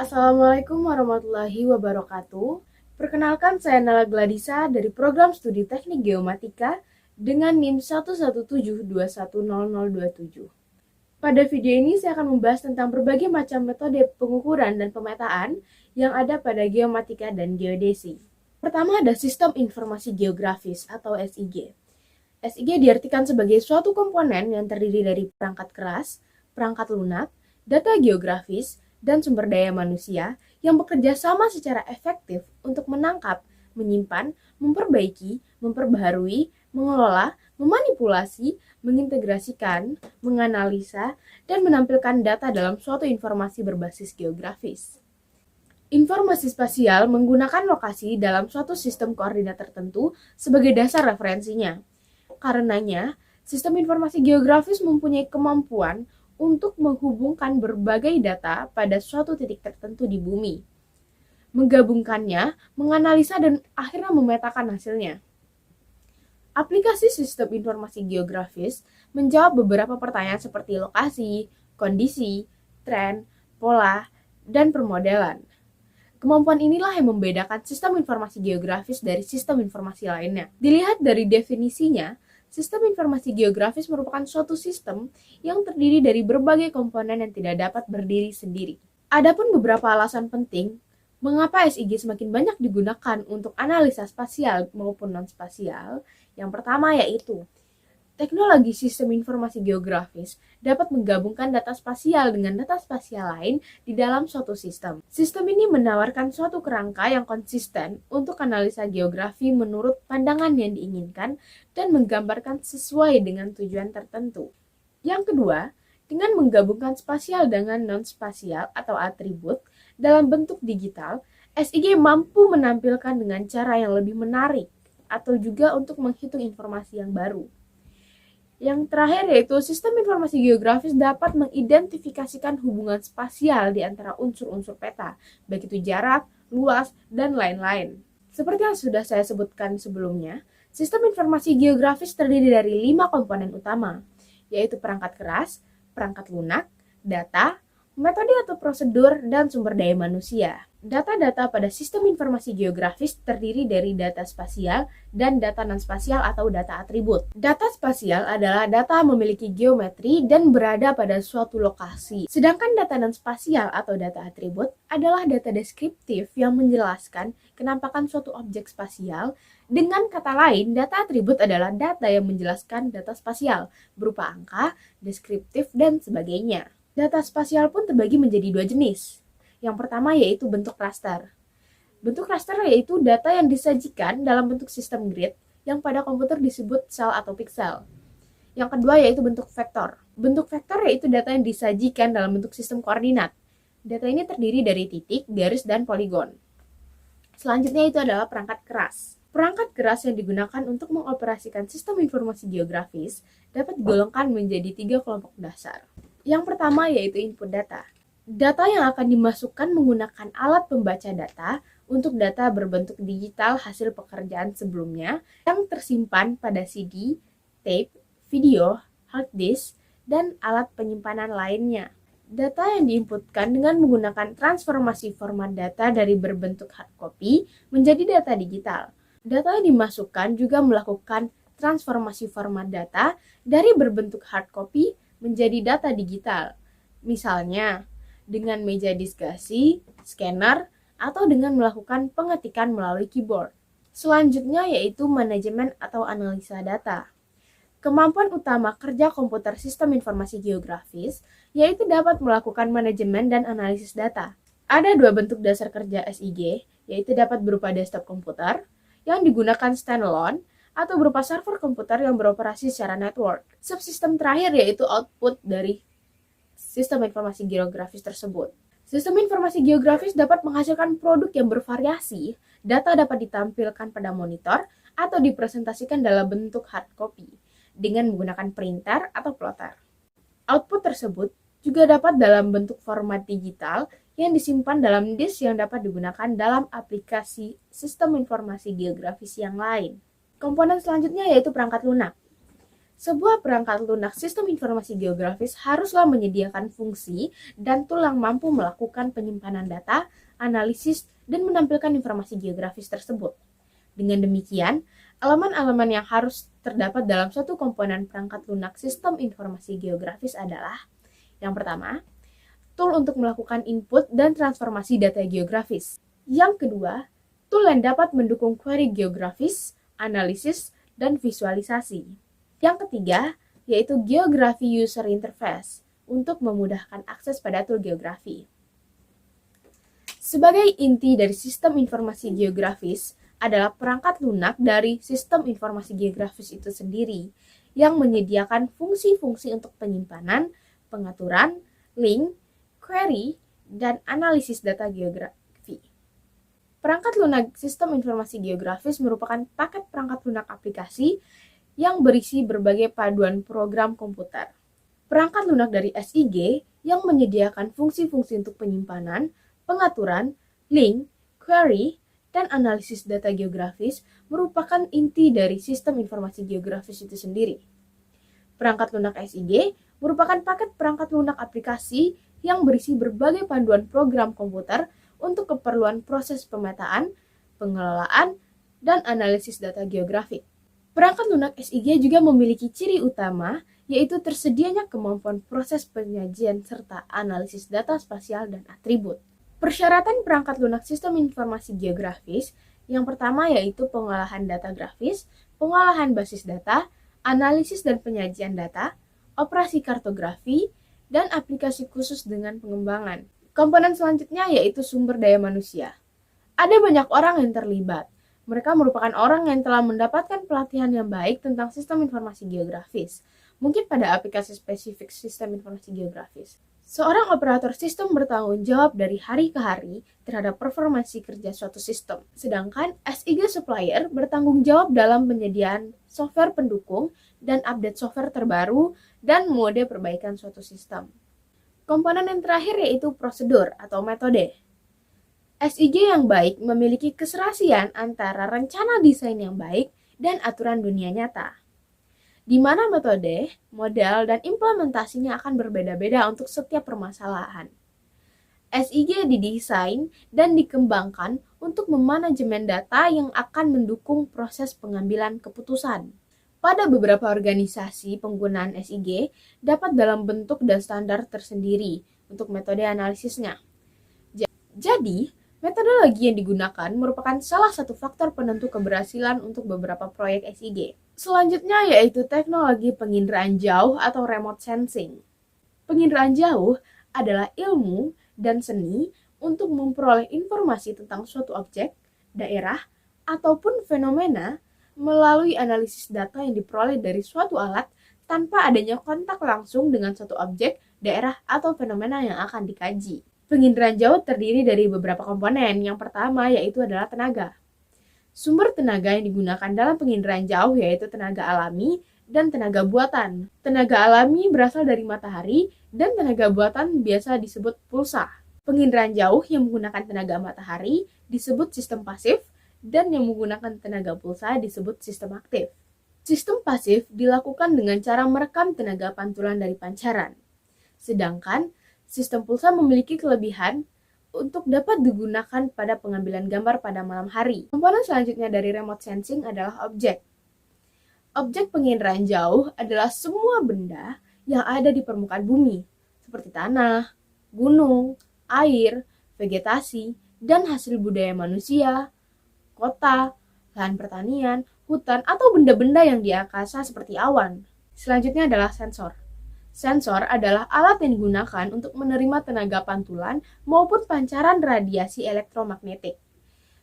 Assalamualaikum warahmatullahi wabarakatuh. Perkenalkan, saya Nala Gladisa dari program studi Teknik Geomatika dengan NIM 117210027. Pada video ini saya akan membahas tentang berbagai macam metode pengukuran dan pemetaan yang ada pada geomatika dan geodesi. Pertama ada Sistem Informasi Geografis atau SIG. SIG diartikan sebagai suatu komponen yang terdiri dari perangkat keras, perangkat lunak, data geografis, dan sumber daya manusia yang bekerja sama secara efektif untuk menangkap, menyimpan, memperbaiki, memperbaharui, mengelola, memanipulasi, mengintegrasikan, menganalisa, dan menampilkan data dalam suatu informasi berbasis geografis. Informasi spasial menggunakan lokasi dalam suatu sistem koordinat tertentu sebagai dasar referensinya. Karenanya, sistem informasi geografis mempunyai kemampuan untuk menghubungkan berbagai data pada suatu titik tertentu di bumi, menggabungkannya, menganalisa, dan akhirnya memetakan hasilnya. Aplikasi sistem informasi geografis menjawab beberapa pertanyaan seperti lokasi, kondisi, tren, pola, dan permodelan. Kemampuan inilah yang membedakan sistem informasi geografis dari sistem informasi lainnya. Dilihat dari definisinya, sistem informasi geografis merupakan suatu sistem yang terdiri dari berbagai komponen yang tidak dapat berdiri sendiri. Adapun beberapa alasan penting mengapa SIG semakin banyak digunakan untuk analisa spasial maupun non-spasial. Yang pertama yaitu teknologi sistem informasi geografis dapat menggabungkan data spasial dengan data spasial lain di dalam suatu sistem. Sistem ini menawarkan suatu kerangka yang konsisten untuk analisa geografi menurut pandangan yang diinginkan dan menggambarkan sesuai dengan tujuan tertentu. Yang kedua, dengan menggabungkan spasial dengan non-spasial atau atribut dalam bentuk digital, SIG mampu menampilkan dengan cara yang lebih menarik atau juga untuk menghitung informasi yang baru. Yang terakhir yaitu sistem informasi geografis dapat mengidentifikasikan hubungan spasial di antara unsur-unsur peta, baik itu jarak, luas, dan lain-lain. Seperti yang sudah saya sebutkan sebelumnya, sistem informasi geografis terdiri dari 5 komponen utama, yaitu perangkat keras, perangkat lunak, data, metode atau prosedur, dan sumber daya manusia. Data-data pada sistem informasi geografis terdiri dari data spasial dan data non-spasial atau data atribut. Data spasial adalah data memiliki geometri dan berada pada suatu lokasi. Sedangkan data non-spasial atau data atribut adalah data deskriptif yang menjelaskan kenampakan suatu objek spasial. Dengan kata lain, data atribut adalah data yang menjelaskan data spasial berupa angka, deskriptif, dan sebagainya. Data spasial pun terbagi menjadi 2 jenis. Yang pertama yaitu bentuk raster. Bentuk raster yaitu data yang disajikan dalam bentuk sistem grid yang pada komputer disebut sel atau piksel. Yang kedua yaitu bentuk vektor. Bentuk vektor yaitu data yang disajikan dalam bentuk sistem koordinat. Data ini terdiri dari titik, garis, dan poligon. Selanjutnya itu adalah perangkat keras. Perangkat keras yang digunakan untuk mengoperasikan sistem informasi geografis dapat digolongkan menjadi 3 kelompok dasar. Yang pertama yaitu input data. Data yang akan dimasukkan menggunakan alat pembaca data untuk data berbentuk digital hasil pekerjaan sebelumnya yang tersimpan pada CD, tape, video, hard disk, dan alat penyimpanan lainnya. Data yang diinputkan dengan menggunakan transformasi format data dari berbentuk hard copy menjadi data digital. Data yang dimasukkan juga melakukan transformasi format data dari berbentuk hard copy menjadi data digital. Misalnya, dengan meja diskasi, scanner, atau dengan melakukan pengetikan melalui keyboard. Selanjutnya yaitu manajemen atau analisa data. Kemampuan utama kerja komputer sistem informasi geografis yaitu dapat melakukan manajemen dan analisis data. Ada 2 bentuk dasar kerja SIG, yaitu dapat berupa desktop komputer yang digunakan standalone atau berupa server komputer yang beroperasi secara network. Subsistem terakhir yaitu output dari sistem informasi geografis tersebut. Sistem informasi geografis dapat menghasilkan produk yang bervariasi. Data dapat ditampilkan pada monitor atau dipresentasikan dalam bentuk hard copy dengan menggunakan printer atau plotter. Output tersebut juga dapat dalam bentuk format digital yang disimpan dalam disk yang dapat digunakan dalam aplikasi sistem informasi geografis yang lain. Komponen selanjutnya yaitu perangkat lunak. Sebuah perangkat lunak sistem informasi geografis haruslah menyediakan fungsi dan tool yang mampu melakukan penyimpanan data, analisis, dan menampilkan informasi geografis tersebut. Dengan demikian, elemen-elemen yang harus terdapat dalam suatu komponen perangkat lunak sistem informasi geografis adalah: yang pertama, tool untuk melakukan input dan transformasi data geografis. Yang kedua, tool yang dapat mendukung query geografis, analisis, dan visualisasi. Yang ketiga, yaitu Geography User Interface untuk memudahkan akses pada tool geografi. Sebagai inti dari sistem informasi geografis adalah perangkat lunak dari sistem informasi geografis itu sendiri yang menyediakan fungsi-fungsi untuk penyimpanan, pengaturan, link, query, dan analisis data geografi. Perangkat lunak sistem informasi geografis merupakan paket perangkat lunak aplikasi yang berisi berbagai paduan program komputer. Perangkat lunak dari SIG yang menyediakan fungsi-fungsi untuk penyimpanan, pengaturan, link, query, dan analisis data geografis merupakan inti dari sistem informasi geografis itu sendiri. Perangkat lunak SIG merupakan paket perangkat lunak aplikasi yang berisi berbagai panduan program komputer untuk keperluan proses pemetaan, pengelolaan, dan analisis data geografik. Perangkat lunak SIG juga memiliki ciri utama, yaitu tersedianya kemampuan proses penyajian serta analisis data spasial dan atribut. Persyaratan perangkat lunak sistem informasi geografis yang pertama yaitu pengolahan data grafis, pengolahan basis data, analisis dan penyajian data, operasi kartografi, dan aplikasi khusus dengan pengembangan. Komponen selanjutnya yaitu sumber daya manusia. Ada banyak orang yang terlibat. Mereka merupakan orang yang telah mendapatkan pelatihan yang baik tentang sistem informasi geografis, mungkin pada aplikasi spesifik sistem informasi geografis. Seorang operator sistem bertanggung jawab dari hari ke hari terhadap performansi kerja suatu sistem, sedangkan SIG supplier bertanggung jawab dalam penyediaan software pendukung dan update software terbaru dan mode perbaikan suatu sistem. Komponen yang terakhir yaitu prosedur atau metode. SIG yang baik memiliki keserasian antara rencana desain yang baik dan aturan dunia nyata, di mana metode, model, dan implementasinya akan berbeda-beda untuk setiap permasalahan. SIG didesain dan dikembangkan untuk memanajemen data yang akan mendukung proses pengambilan keputusan. Pada beberapa organisasi, penggunaan SIG dapat dalam bentuk dan standar tersendiri untuk metode analisisnya. Jadi, metodologi yang digunakan merupakan salah satu faktor penentu keberhasilan untuk beberapa proyek SIG. Selanjutnya yaitu teknologi penginderaan jauh atau remote sensing. Penginderaan jauh adalah ilmu dan seni untuk memperoleh informasi tentang suatu objek, daerah, ataupun fenomena melalui analisis data yang diperoleh dari suatu alat tanpa adanya kontak langsung dengan suatu objek, daerah, atau fenomena yang akan dikaji. Penginderaan jauh terdiri dari beberapa komponen. Yang pertama yaitu adalah tenaga. Sumber tenaga yang digunakan dalam penginderaan jauh yaitu tenaga alami dan tenaga buatan. Tenaga alami berasal dari matahari dan tenaga buatan biasa disebut pulsa. Penginderaan jauh yang menggunakan tenaga matahari disebut sistem pasif dan yang menggunakan tenaga pulsa disebut sistem aktif. Sistem pasif dilakukan dengan cara merekam tenaga pantulan dari pancaran. Sedangkan sistem pulsa memiliki kelebihan untuk dapat digunakan pada pengambilan gambar pada malam hari. Komponen selanjutnya dari remote sensing adalah objek. Objek penginderaan jauh adalah semua benda yang ada di permukaan bumi, seperti tanah, gunung, air, vegetasi, dan hasil budaya manusia, kota, lahan pertanian, hutan, atau benda-benda yang di angkasa seperti awan. Selanjutnya adalah sensor. Sensor adalah alat yang digunakan untuk menerima tenaga pantulan maupun pancaran radiasi elektromagnetik.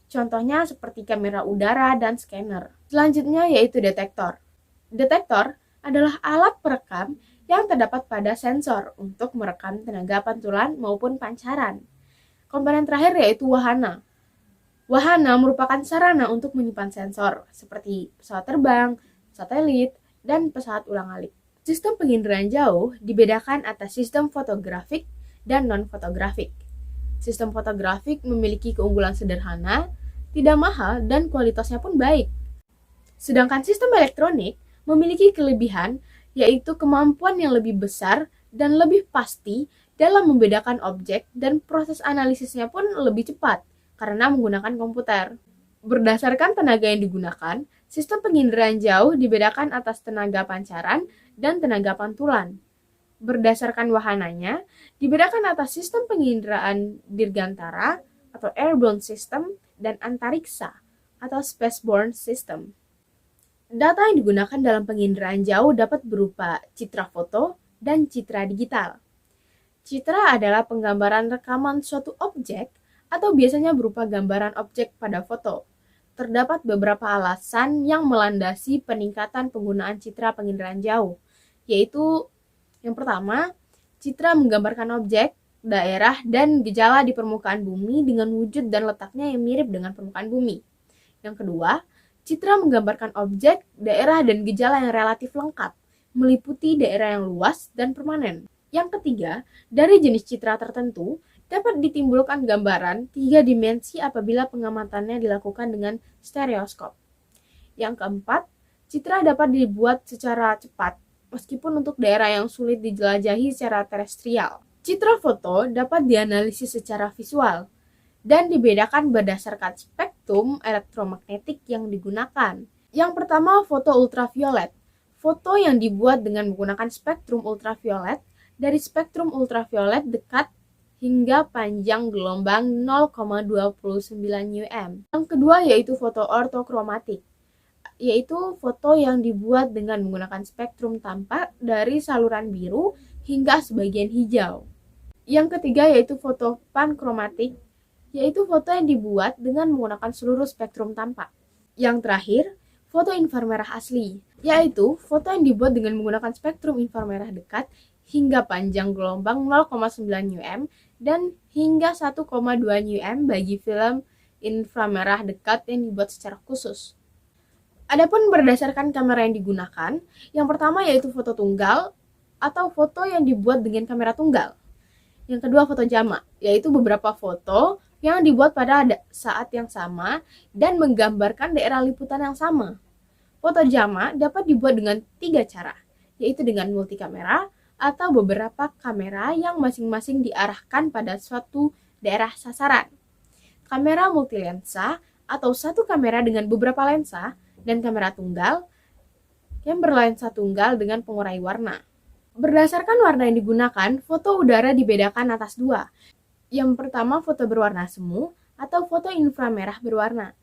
Contohnya seperti kamera udara dan scanner. Selanjutnya yaitu detektor. Detektor adalah alat perekam yang terdapat pada sensor untuk merekam tenaga pantulan maupun pancaran. Komponen terakhir yaitu wahana. Wahana merupakan sarana untuk menyimpan sensor seperti pesawat terbang, satelit, dan pesawat ulang-alik. Sistem penginderaan jauh dibedakan atas sistem fotografik dan non-fotografik. Sistem fotografik memiliki keunggulan sederhana, tidak mahal, dan kualitasnya pun baik. Sedangkan sistem elektronik memiliki kelebihan yaitu kemampuan yang lebih besar dan lebih pasti dalam membedakan objek, dan proses analisisnya pun lebih cepat karena menggunakan komputer. Berdasarkan tenaga yang digunakan, sistem penginderaan jauh dibedakan atas tenaga pancaran dan tenaga pantulan. Berdasarkan wahananya, dibedakan atas sistem penginderaan dirgantara atau airborne system dan antariksa atau spaceborne system. Data yang digunakan dalam penginderaan jauh dapat berupa citra foto dan citra digital. Citra adalah penggambaran rekaman suatu objek atau biasanya berupa gambaran objek pada foto. Terdapat beberapa alasan yang melandasi peningkatan penggunaan citra penginderaan jauh, yaitu yang pertama, citra menggambarkan objek, daerah, dan gejala di permukaan bumi dengan wujud dan letaknya yang mirip dengan permukaan bumi. Yang kedua, citra menggambarkan objek, daerah, dan gejala yang relatif lengkap, meliputi daerah yang luas dan permanen. Yang ketiga, dari jenis citra tertentu, dapat ditimbulkan gambaran 3 dimensi apabila pengamatannya dilakukan dengan stereoskop. Yang keempat, citra dapat dibuat secara cepat, meskipun untuk daerah yang sulit dijelajahi secara terestrial. Citra foto dapat dianalisis secara visual dan dibedakan berdasarkan spektrum elektromagnetik yang digunakan. Yang pertama, foto ultraviolet. Foto yang dibuat dengan menggunakan spektrum ultraviolet dari spektrum ultraviolet dekat hingga panjang gelombang 0,29 UM. Yang kedua yaitu foto ortokromatik, yaitu foto yang dibuat dengan menggunakan spektrum tampak dari saluran biru hingga sebagian hijau. Yang ketiga yaitu foto pankromatik, yaitu foto yang dibuat dengan menggunakan seluruh spektrum tampak. Yang terakhir, foto inframerah asli, yaitu foto yang dibuat dengan menggunakan spektrum inframerah dekat hingga panjang gelombang 0,9 UM dan hingga 1,2 UM bagi film inframerah dekat yang dibuat secara khusus. Adapun berdasarkan kamera yang digunakan, yang pertama yaitu foto tunggal atau foto yang dibuat dengan kamera tunggal. Yang kedua foto jamak, yaitu beberapa foto yang dibuat pada saat yang sama dan menggambarkan daerah liputan yang sama. Foto jamak dapat dibuat dengan 3 cara, yaitu dengan multikamera atau beberapa kamera yang masing-masing diarahkan pada suatu daerah sasaran. Kamera multilensa atau satu kamera dengan beberapa lensa, dan kamera tunggal yang berlensa tunggal dengan pengurai warna. Berdasarkan warna yang digunakan, foto udara dibedakan atas 2. Yang pertama foto berwarna semu atau foto inframerah berwarna.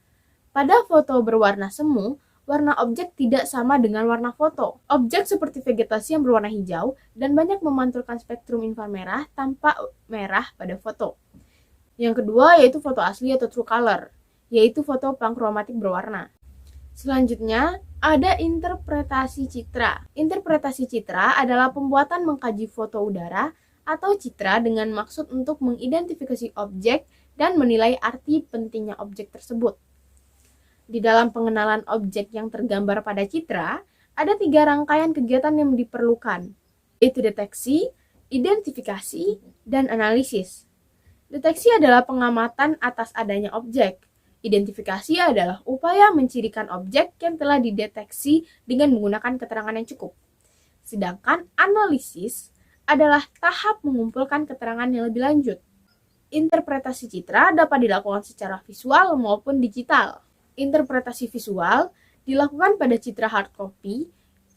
Pada foto berwarna semu, warna objek tidak sama dengan warna foto. Objek seperti vegetasi yang berwarna hijau dan banyak memantulkan spektrum inframerah tampak merah pada foto. Yang kedua yaitu foto asli atau true color, yaitu foto pankromatik berwarna. Selanjutnya, ada interpretasi citra. Interpretasi citra adalah pembuatan mengkaji foto udara atau citra dengan maksud untuk mengidentifikasi objek dan menilai arti pentingnya objek tersebut. Di dalam pengenalan objek yang tergambar pada citra, ada 3 rangkaian kegiatan yang diperlukan, yaitu deteksi, identifikasi, dan analisis. Deteksi adalah pengamatan atas adanya objek. Identifikasi adalah upaya mencirikan objek yang telah dideteksi dengan menggunakan keterangan yang cukup. Sedangkan analisis adalah tahap mengumpulkan keterangan yang lebih lanjut. Interpretasi citra dapat dilakukan secara visual maupun digital. Interpretasi visual dilakukan pada citra hard copy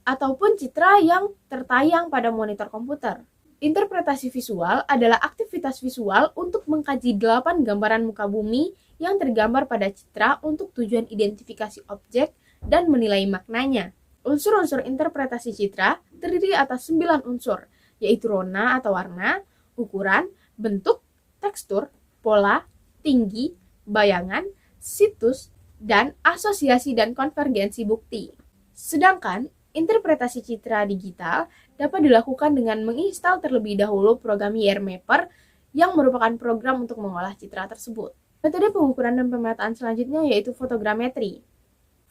ataupun citra yang tertayang pada monitor komputer. Interpretasi visual adalah aktivitas visual untuk mengkaji 8 gambaran muka bumi yang tergambar pada citra untuk tujuan identifikasi objek dan menilai maknanya. Unsur-unsur interpretasi citra terdiri atas 9 unsur, yaitu rona atau warna, ukuran, bentuk, tekstur, pola, tinggi, bayangan, situs, dan asosiasi dan konvergensi bukti. Sedangkan interpretasi citra digital dapat dilakukan dengan menginstal terlebih dahulu program YRMapper yang merupakan program untuk mengolah citra tersebut. Metode pengukuran dan pemetaan selanjutnya yaitu fotogrametri.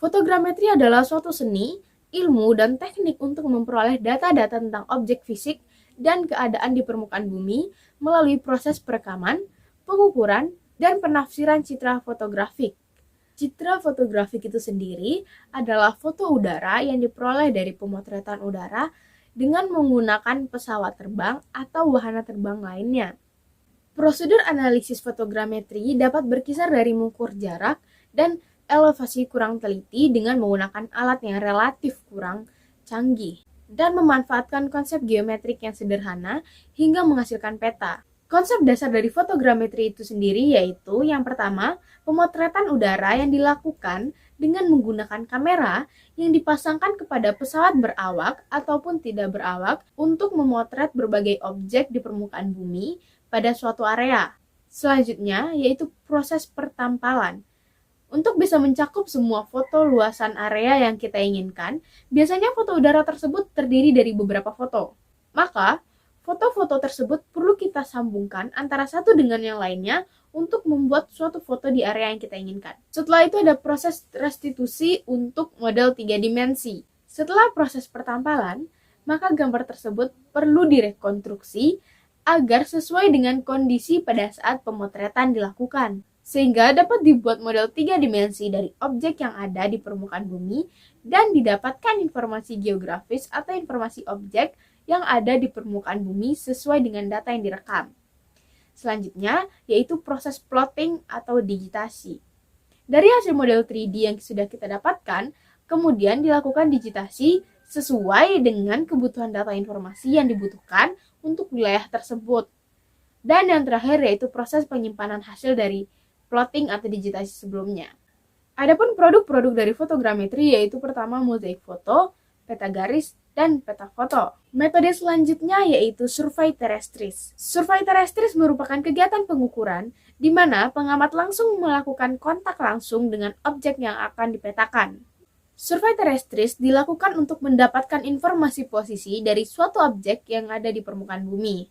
Fotogrametri adalah suatu seni, ilmu, dan teknik untuk memperoleh data-data tentang objek fisik dan keadaan di permukaan bumi melalui proses perekaman, pengukuran, dan penafsiran citra fotografik. Citra fotografik itu sendiri adalah foto udara yang diperoleh dari pemotretan udara dengan menggunakan pesawat terbang atau wahana terbang lainnya. Prosedur analisis fotogrametri dapat berkisar dari mengukur jarak dan elevasi kurang teliti dengan menggunakan alat yang relatif kurang canggih dan memanfaatkan konsep geometrik yang sederhana hingga menghasilkan peta. Konsep dasar dari fotogrametri itu sendiri yaitu yang pertama, pemotretan udara yang dilakukan dengan menggunakan kamera yang dipasangkan kepada pesawat berawak ataupun tidak berawak untuk memotret berbagai objek di permukaan bumi pada suatu area. Selanjutnya yaitu proses pertampalan. Untuk bisa mencakup semua foto luasan area yang kita inginkan, biasanya foto udara tersebut terdiri dari beberapa foto. Maka, foto-foto tersebut perlu kita sambungkan antara satu dengan yang lainnya untuk membuat suatu foto di area yang kita inginkan. Setelah itu ada proses restitusi untuk model 3 dimensi. Setelah proses pertampalan, maka gambar tersebut perlu direkonstruksi agar sesuai dengan kondisi pada saat pemotretan dilakukan, sehingga dapat dibuat model 3 dimensi dari objek yang ada di permukaan bumi dan didapatkan informasi geografis atau informasi objek yang ada di permukaan bumi sesuai dengan data yang direkam. Selanjutnya, yaitu proses plotting atau digitasi. Dari hasil model 3D yang sudah kita dapatkan, kemudian dilakukan digitasi sesuai dengan kebutuhan data informasi yang dibutuhkan untuk wilayah tersebut. Dan yang terakhir yaitu proses penyimpanan hasil dari plotting atau digitasi sebelumnya. Adapun produk-produk dari fotogrametri yaitu pertama mozaik foto, peta garis, dan peta foto. Metode selanjutnya yaitu survei terestris. Survei terestris merupakan kegiatan pengukuran di mana pengamat langsung melakukan kontak langsung dengan objek yang akan dipetakan. Survei terestris dilakukan untuk mendapatkan informasi posisi dari suatu objek yang ada di permukaan bumi.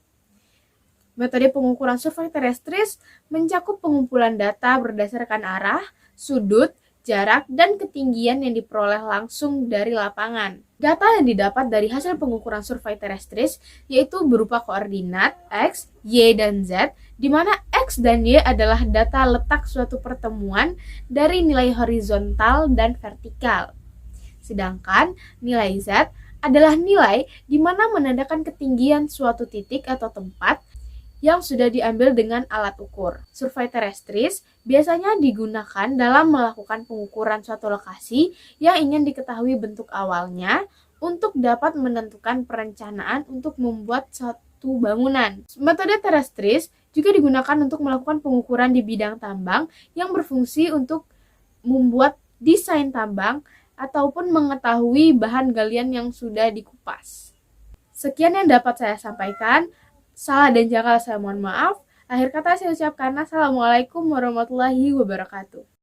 Metode pengukuran survei terestris mencakup pengumpulan data berdasarkan arah, sudut, jarak, dan ketinggian yang diperoleh langsung dari lapangan. Data yang didapat dari hasil pengukuran survei terestris yaitu berupa koordinat X, Y, dan Z, di mana X dan Y adalah data letak suatu pertemuan dari nilai horizontal dan vertikal. Sedangkan nilai Z adalah nilai di mana menandakan ketinggian suatu titik atau tempat yang sudah diambil dengan alat ukur. Survei terestris biasanya digunakan dalam melakukan pengukuran suatu lokasi yang ingin diketahui bentuk awalnya untuk dapat menentukan perencanaan untuk membuat suatu bangunan. Metode terestris juga digunakan untuk melakukan pengukuran di bidang tambang yang berfungsi untuk membuat desain tambang ataupun mengetahui bahan galian yang sudah dikupas. Sekian yang dapat saya sampaikan. Salah dan janggal saya mohon maaf. Akhir kata saya ucapkan Assalamualaikum warahmatullahi wabarakatuh.